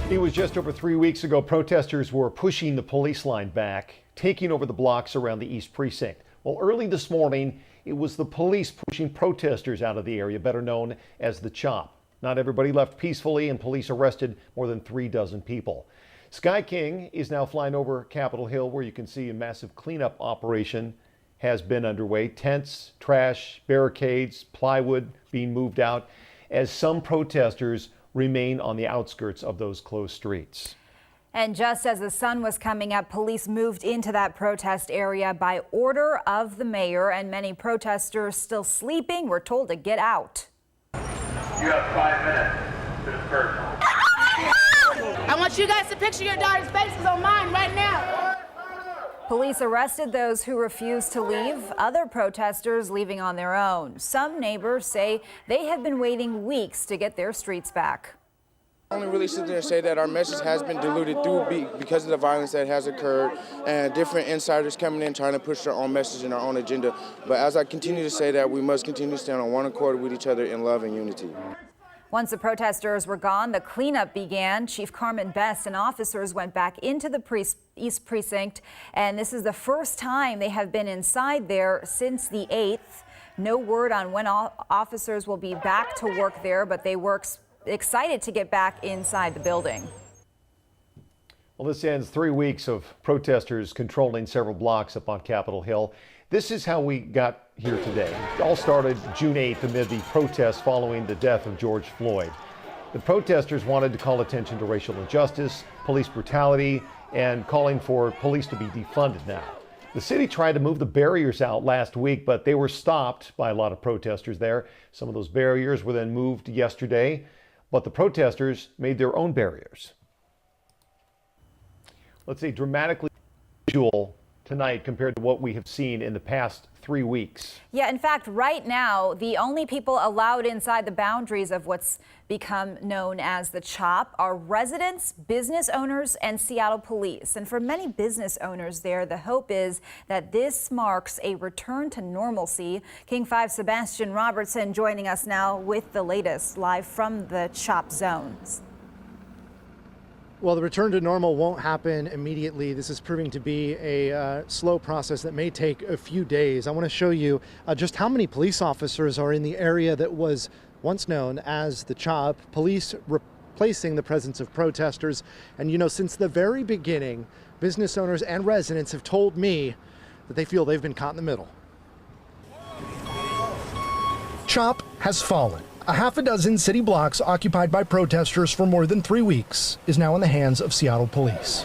It was just over 3 weeks ago, protesters were pushing the police line back, taking over the blocks around the East Precinct. Well, early this morning, it was the police pushing protesters out of the area, better known as the CHOP. Not everybody left peacefully, and police arrested more than 36 people. Sky King is now flying over Capitol Hill, where you can see a massive cleanup operation has been underway. Tents, trash, barricades, plywood being moved out as some protesters remain on the outskirts of those closed streets. And just as the sun was coming up, police moved into that protest area by order of the mayor, and many protesters still sleeping were told to get out. You have 5 minutes to disperse. I want you guys to picture your daughter's faces on mine right now. Police arrested those who refused to leave, other protesters leaving on their own. Some neighbors say they have been waiting weeks to get their streets back. I only really sit there and say that our message has been diluted because of the violence that has occurred and different insiders coming in trying to push their own message and our own agenda. But as I continue to say that, we must continue to stand on one accord with each other in love and unity. Once the protesters were gone, the cleanup began. Chief Carmen Best and officers went back into the East Precinct, and this is the first time they have been inside there since the 8th. No word on when officers will be back to work there, but they were excited to get back inside the building. Well, this ends 3 weeks of protesters controlling several blocks up on Capitol Hill. This is how we got here today. It all started June 8th amid the protests following the death of George Floyd. The protesters wanted to call attention to racial injustice, police brutality, and calling for police to be defunded now. The city tried to move the barriers out last week, but they were stopped by a lot of protesters there. Some of those barriers were then moved yesterday, but the protesters made their own barriers. Let's say dramatically unusual tonight compared to what we have seen in the past 3 weeks. Yeah, in fact, right now, the only people allowed inside the boundaries of what's become known as the CHOP are residents, business owners, and Seattle police. And for many business owners there, the hope is that this marks a return to normalcy. King 5 Sebastian Robertson joining us now with the latest live from the CHOP zones. Well, the return to normal won't happen immediately. This is proving to be a slow process that may take a few days. I want to show you just how many police officers are in the area that was once known as the CHOP. Police replacing the presence of protesters. And, you know, since the very beginning, business owners and residents have told me that they feel they've been caught in the middle. CHOP has fallen. A half a dozen city blocks occupied by protesters for more than 3 weeks is now in the hands of Seattle police.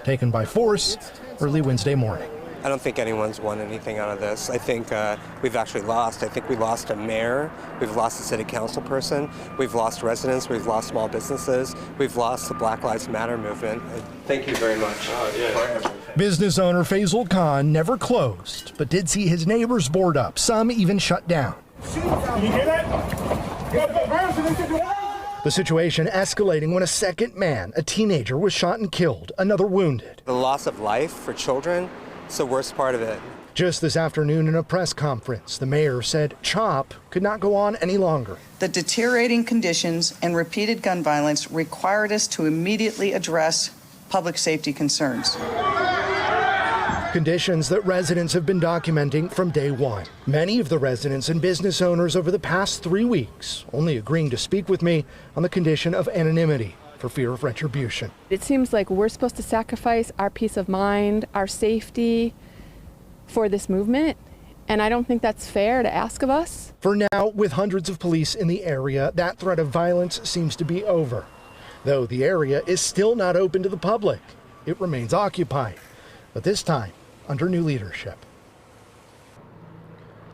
Taken by force early Wednesday morning. I don't think anyone's won anything out of this. I think we've actually lost. I think we lost a mayor, we've lost a city council person, we've lost residents, we've lost small businesses, we've lost the Black Lives Matter movement. Thank you very much. Business owner Faisal Khan never closed, but did see his neighbors board up, some even shut down. You hear that? The situation escalating when a second man, a teenager, was shot and killed, another wounded. The loss of life for children is the worst part of it. Just this afternoon in a press conference, the mayor said CHOP could not go on any longer. The deteriorating conditions and repeated gun violence required us to immediately address public safety concerns. Conditions that residents have been documenting from day one. Many of the residents and business owners over the past 3 weeks only agreeing to speak with me on the condition of anonymity for fear of retribution. It seems like we're supposed to sacrifice our peace of mind, our safety for this movement, and I don't think that's fair to ask of us. For now, with hundreds of police in the area, that threat of violence seems to be over. Though the area is still not open to the public, it remains occupied, but this time under new leadership.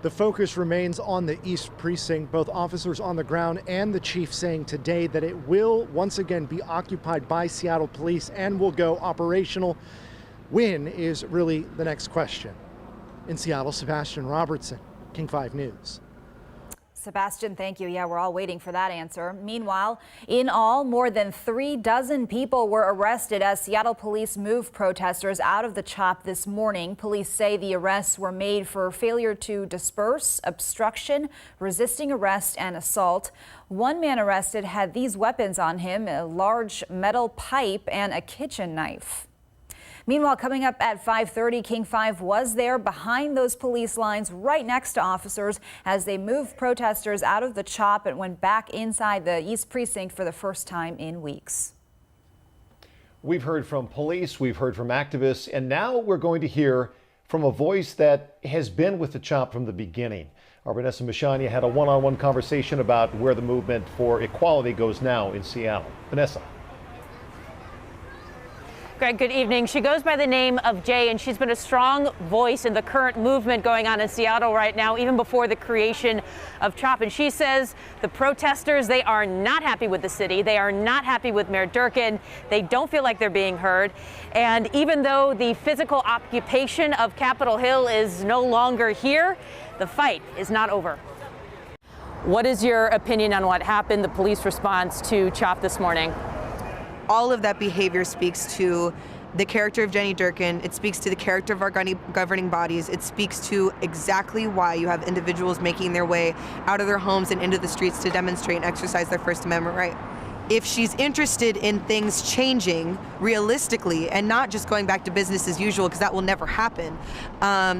The focus remains on the East Precinct, both officers on the ground and the chief saying today that it will once again be occupied by Seattle police and will go operational. When is really the next question. In Seattle, Sebastian Robertson, King 5 News. Sebastian, thank you. Yeah, we're all waiting for that answer. Meanwhile, in all, more than 36 people were arrested as Seattle police moved protesters out of the CHOP this morning. Police say the arrests were made for failure to disperse, obstruction, resisting arrest, and assault. One man arrested had these weapons on him: a large metal pipe and a kitchen knife. Meanwhile, coming up at 5:30, King 5 was there behind those police lines right next to officers as they moved protesters out of the CHOP and went back inside the East Precinct for the first time in weeks. We've heard from police, we've heard from activists, and now we're going to hear from a voice that has been with the CHOP from the beginning. Our Vanessa Mishania had a one-on-one conversation about where the movement for equality goes now in Seattle. Vanessa. Greg, good evening. She goes by the name of Jay, and she's been a strong voice in the current movement going on in Seattle right now, even before the creation of CHOP. And she says the protesters, they are not happy with the city. They are not happy with Mayor Durkin. They don't feel like they're being heard. And even though the physical occupation of Capitol Hill is no longer here, the fight is not over. What is your opinion on what happened, the police response to CHOP this morning? All of that behavior speaks to the character of Jenny Durkin. It speaks to the character of our governing bodies. It speaks to exactly why you have individuals making their way out of their homes and into the streets to demonstrate and exercise their First Amendment right. If she's interested in things changing realistically and not just going back to business as usual, because that will never happen,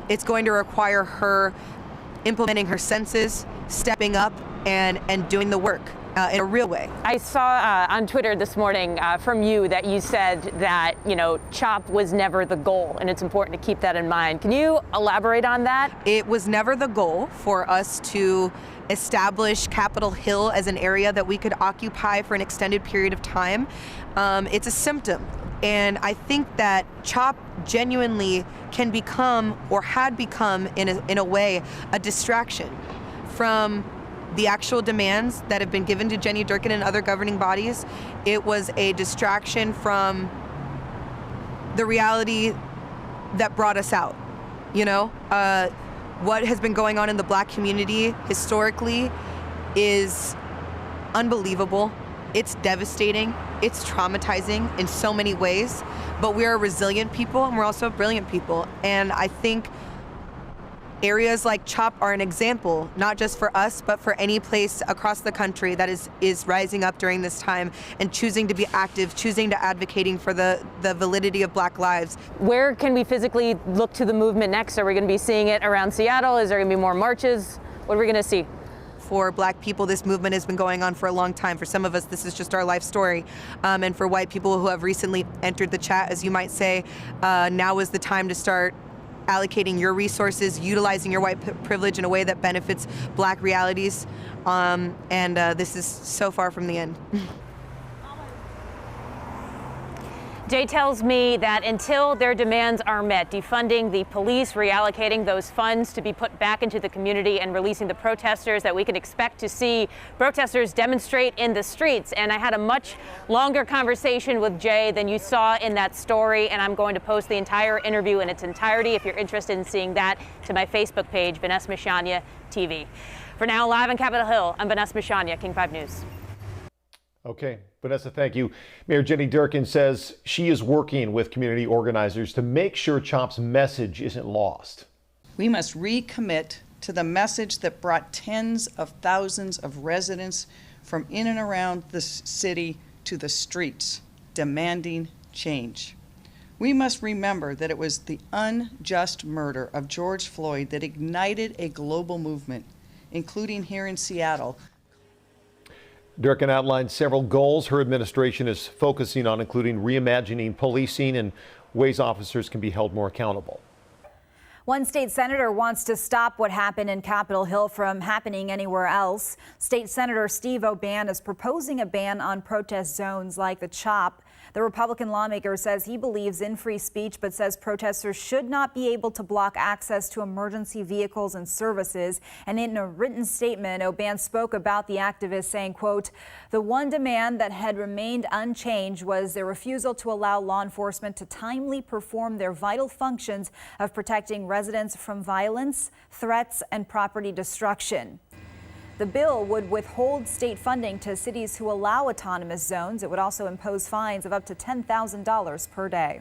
it's going to require her implementing her senses, stepping up, and doing the work. In a real way. I saw on Twitter this morning from you that you said that, CHOP was never the goal, and it's important to keep that in mind. Can you elaborate on that? It was never the goal for us to establish Capitol Hill as an area that we could occupy for an extended period of time. It's a symptom. And I think that CHOP genuinely can become, or had become in a way, a distraction from the actual demands that have been given to Jenny Durkin and other governing bodies. It was a distraction from the reality that brought us out. What has been going on in the Black community historically is unbelievable. It's devastating. It's traumatizing in so many ways. But we are a resilient people, and we're also brilliant people. And I think areas like CHOP are an example, not just for us, but for any place across the country that is rising up during this time and choosing to be active, choosing to advocating for the validity of Black lives. Where can we physically look to the movement next? Are we going to be seeing it around Seattle? Is there going to be more marches? What are we going to see? For Black people, this movement has been going on for a long time. For some of us, this is just our life story. And for white people who have recently entered the chat, as you might say, now is the time to start allocating your resources, utilizing your white privilege in a way that benefits Black realities. And this is so far from the end. Jay tells me that until their demands are met, defunding the police, reallocating those funds to be put back into the community, and releasing the protesters, that we can expect to see protesters demonstrate in the streets. And I had a much longer conversation with Jay than you saw in that story, and I'm going to post the entire interview in its entirety, if you're interested in seeing that, to my Facebook page, Vanessa Mishania TV. For now, live on Capitol Hill, I'm Vanessa Mishania, King 5 News. Okay, Vanessa, thank you. Mayor Jenny Durkin says she is working with community organizers to make sure CHOP's message isn't lost. We must recommit to the message that brought tens of thousands of residents from in and around the city to the streets, demanding change. We must remember that it was the unjust murder of George Floyd that ignited a global movement, including here in Seattle. Durkin outlined several goals her administration is focusing on, including reimagining policing and ways officers can be held more accountable. One state senator wants to stop what happened in Capitol Hill from happening anywhere else. State Senator Steve O'Ban is proposing a ban on protest zones like the CHOP. The Republican lawmaker says he believes in free speech, but says protesters should not be able to block access to emergency vehicles and services. And in a written statement, O'Ban spoke about the activists, saying, quote, "The one demand that had remained unchanged was their refusal to allow law enforcement to timely perform their vital functions of protecting residents from violence, threats, and property destruction." The bill would withhold state funding to cities who allow autonomous zones. It would also impose fines of up to $10,000 per day.